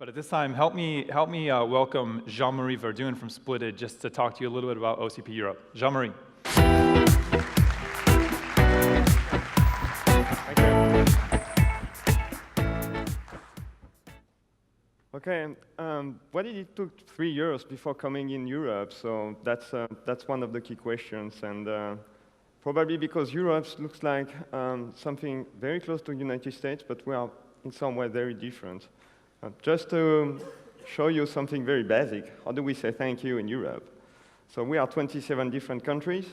But at this time, help me welcome Jean-Marie Verdun from Splitted just to talk to you a little bit about OCP Europe. Jean-Marie. Thank you. Okay, why did it took 3 years before coming in Europe? So that's one of the key questions, and probably because Europe looks like something very close to the United States, but we are in some way very different. Just to show you something very basic, how do we say thank you in Europe? So we are 27 different countries,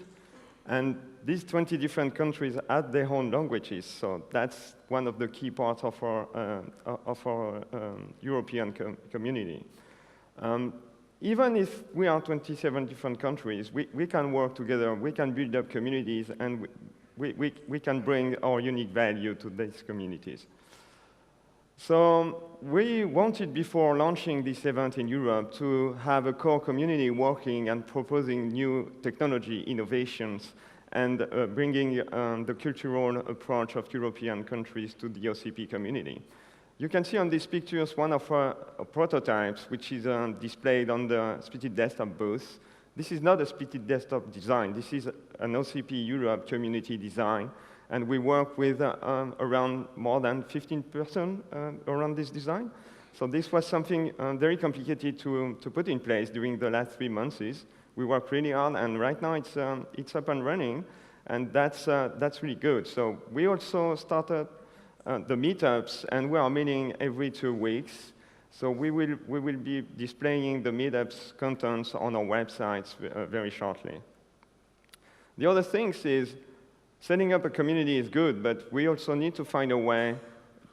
and these 20 different countries have their own languages. So that's one of the key parts of our European community. Even if we are 27 different countries, we can work together, we can build up communities, and we can bring our unique value to these communities. So we wanted, before launching this event in Europe, to have a core community working and proposing new technology innovations and bringing the cultural approach of European countries to the OCP community. You can see on these pictures one of our prototypes, which is displayed on the Splitted Desktop booth. This is not a Splitted Desktop design. This is an OCP Europe community design. And we work with around more than 15% around this design. So this was something very complicated to put in place during the last 3 months. We worked really hard, and right now it's up and running, and that's really good. So we also started the meetups, and we are meeting every 2 weeks. So we will be displaying the meetups contents on our websites very shortly. The other thing is, setting up a community is good, but we also need to find a way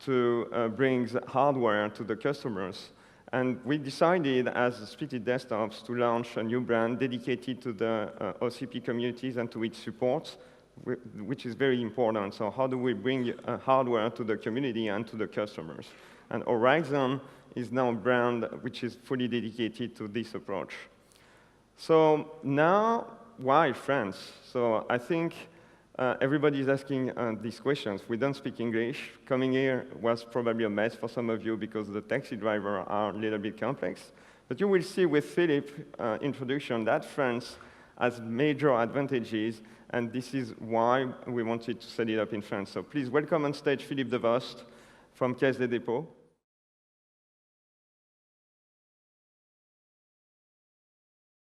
to bring hardware to the customers. And we decided, as Splitted Desktops, to launch a new brand dedicated to the OCP communities and to its support, which is very important. So how do we bring hardware to the community and to the customers? And Horizon is now a brand which is fully dedicated to this approach. So now, why France? So I think everybody is asking these questions. We don't speak English. Coming here was probably a mess for some of you because the taxi drivers are a little bit complex. But you will see with Philip's introduction that France has major advantages, and this is why we wanted to set it up in France. So please welcome on stage Philippe Devost from Caisse des Dépôts.